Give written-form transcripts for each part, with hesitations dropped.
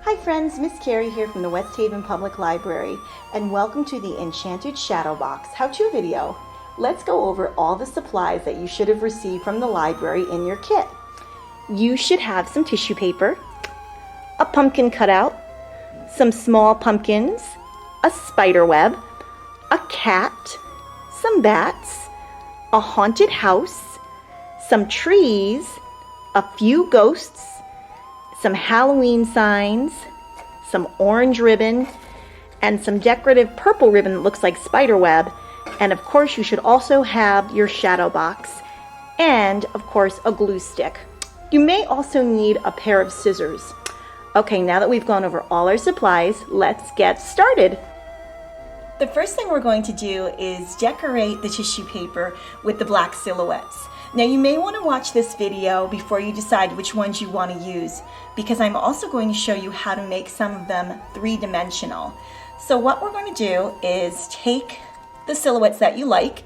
Hi friends, Miss Carrie here from the West Haven Public Library, and welcome to the Enchanted Shadow Box how-to video. Let's go over all the supplies that you should have received from the library in your kit. You should have some tissue paper, a pumpkin cutout, some small pumpkins, a spider web, a cat, some bats, a haunted house, some trees, a few ghosts, some Halloween signs, some orange ribbon, and some decorative purple ribbon that looks like spider web. And of course, you should also have your shadow box and of course a glue stick. You may also need a pair of scissors. Okay, now that we've gone over all our supplies, let's get started. The first thing we're going to do is decorate the tissue paper with the black silhouettes. Now you may want to watch this video before you decide which ones you want to use, because I'm also going to show you how to make some of them three-dimensional. So what we're going to do is take the silhouettes that you like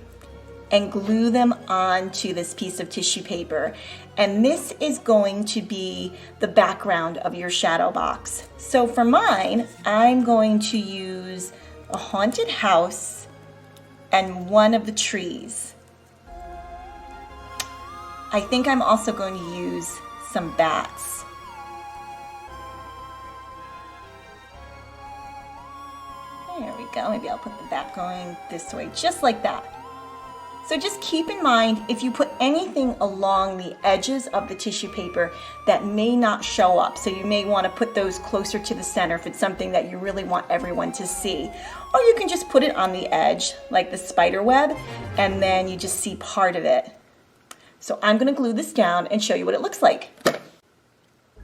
and glue them onto this piece of tissue paper. And this is going to be the background of your shadow box. So for mine, I'm going to use a haunted house and one of the trees. I think I'm also going to use some bats. There we go. Maybe I'll put the bat going this way, just like that. So just keep in mind, if you put anything along the edges of the tissue paper that may not show up, so you may want to put those closer to the center if it's something that you really want everyone to see. Or you can just put it on the edge, like the spider web, and then you just see part of it. So I'm going to glue this down and show you what it looks like.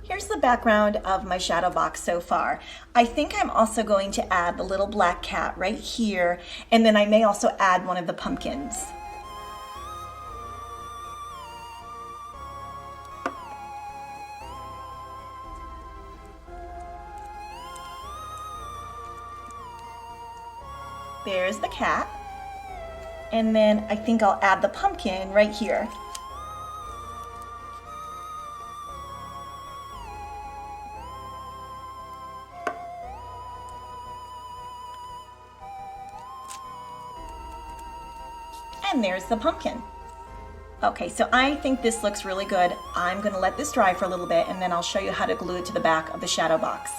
Here's the background of my shadow box so far. I think I'm also going to add the little black cat right here, and then I may also add one of the pumpkins. There's the cat, and then I think I'll add the pumpkin right here. And there's the pumpkin. Okay, so I think this looks really good. I'm going to let this dry for a little bit, and then I'll show you how to glue it to the back of the shadow box.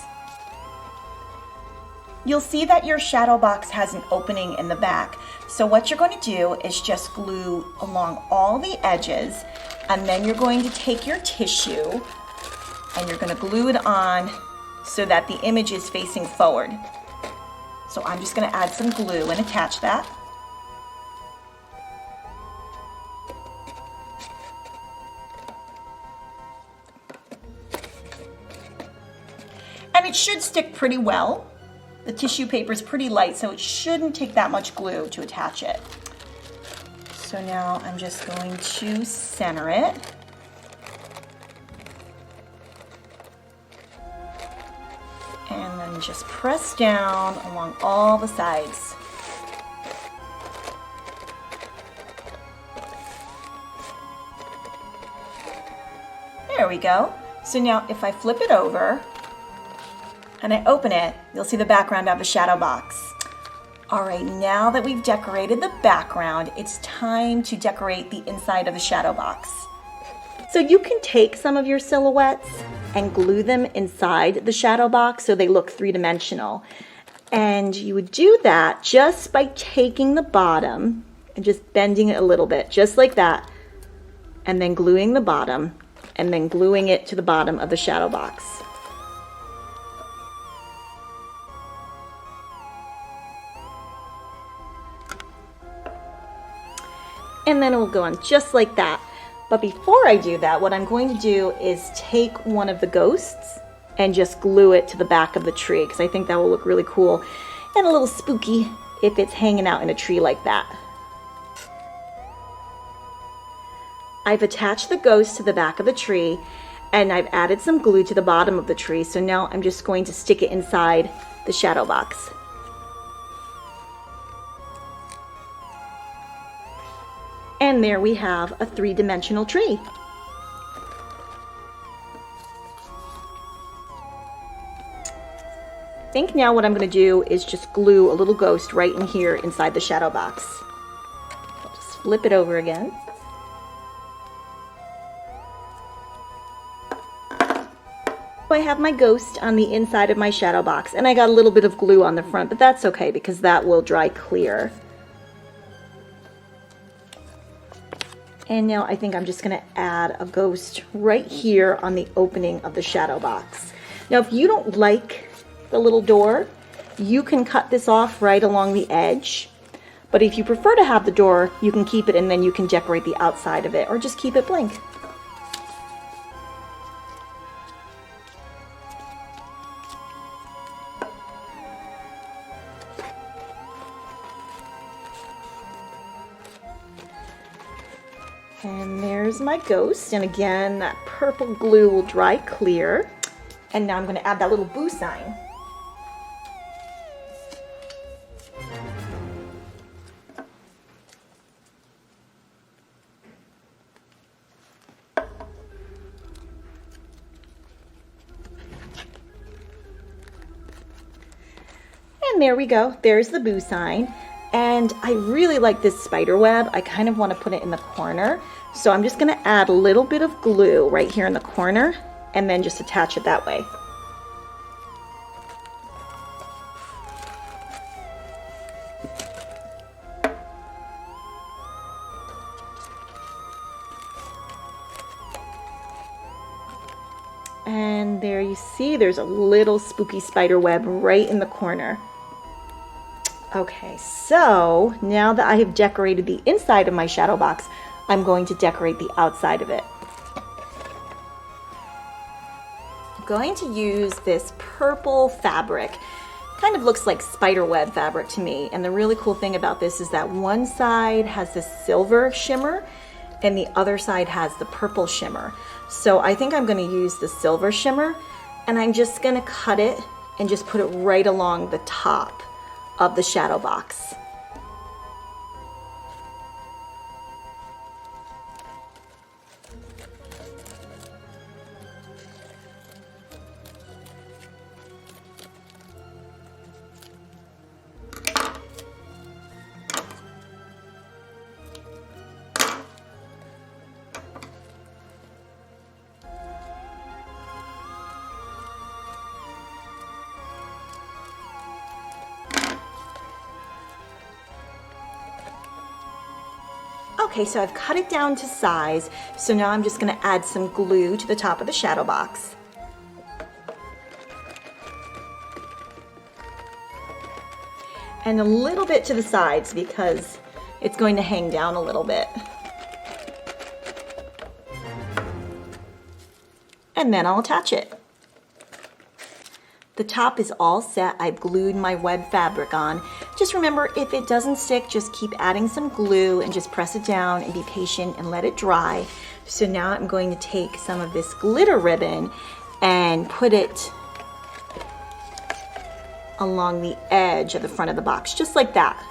You'll see that your shadow box has an opening in the back. So what you're going to do is just glue along all the edges, and then you're going to take your tissue and you're going to glue it on so that the image is facing forward. So I'm just going to add some glue and attach that. And it should stick pretty well. The tissue paper is pretty light, so it shouldn't take that much glue to attach it. So now I'm just going to center it. And then just press down along all the sides. There we go. So now if I flip it over, and I open it, you'll see the background of the shadow box. All right, now that we've decorated the background, it's time to decorate the inside of the shadow box. So you can take some of your silhouettes and glue them inside the shadow box so they look three-dimensional. And you would do that just by taking the bottom and just bending it a little bit, just like that, and then gluing the bottom, and then gluing it to the bottom of the shadow box. And then it will go on just like that. But before I do that, what I'm going to do is take one of the ghosts and just glue it to the back of the tree, because I think that will look really cool and a little spooky if it's hanging out in a tree like that. I've attached the ghost to the back of the tree, and I've added some glue to the bottom of the tree, so now I'm just going to stick it inside the shadow box. And there we have a three-dimensional tree. think now what I'm going to do is just glue a little ghost right in here inside the shadow box. I'll just flip it over again. I have my ghost on the inside of my shadow box, and I got a little bit of glue on the front, but that's okay because that will dry clear. And now I think I'm just going to add a ghost right here on the opening of the shadow box. Now if you don't like the little door, you can cut this off right along the edge. But if you prefer to have the door, you can keep it and then you can decorate the outside of it, or just keep it blank. And there's my ghost, and again, that purple glue will dry clear. And now I'm going to add that little boo sign. And there we go, there's the boo sign. And I really like this spider web. I kind of want to put it in the corner. So I'm just going to add a little bit of glue right here in the corner and then just attach it that way. And there you see, there's a little spooky spider web right in the corner. Okay, so now that I have decorated the inside of my shadow box, I'm going to decorate the outside of it. I'm going to use this purple fabric. Kind of looks like spider web fabric to me. And the really cool thing about this is that one side has this silver shimmer and the other side has the purple shimmer. So I think I'm going to use the silver shimmer, and I'm just going to cut it and just put it right along the top of the shadow box. Okay, so I've cut it down to size, so now I'm just going to add some glue to the top of the shadow box. And a little bit to the sides because it's going to hang down a little bit. And then I'll attach it. The top is all set. I've glued my web fabric on. Just remember, if it doesn't stick, just keep adding some glue and just press it down and be patient and let it dry. So now I'm going to take some of this glitter ribbon and put it along the edge of the front of the box, just like that.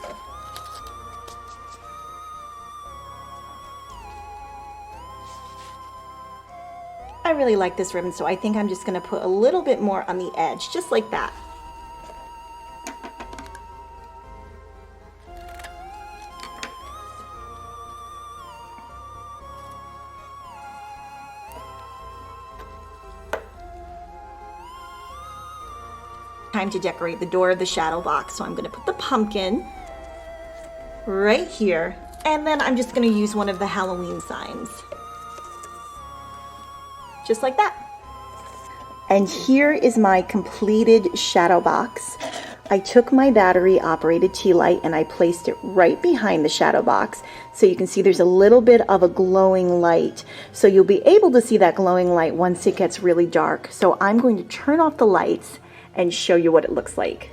I really like this ribbon, so I think I'm just going to put a little bit more on the edge, just like that. Time to decorate the door of the shadow box, so I'm going to put the pumpkin right here, and then I'm just going to use one of the Halloween signs. Just like that. And here is my completed shadow box. I took my battery operated tea light and I placed it right behind the shadow box. So you can see there's a little bit of a glowing light. So you'll be able to see that glowing light once it gets really dark. So I'm going to turn off the lights and show you what it looks like.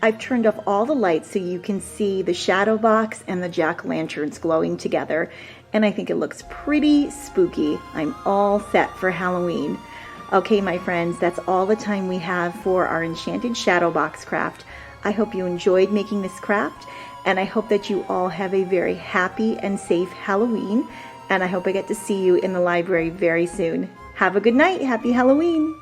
I've turned off all the lights so you can see the shadow box and the jack-o'-lanterns glowing together. And I think it looks pretty spooky. I'm all set for Halloween. Okay, my friends, that's all the time we have for our Enchanted Shadow Box craft. I hope you enjoyed making this craft, and I hope that you all have a very happy and safe Halloween, and I hope I get to see you in the library very soon. Have a good night. Happy Halloween.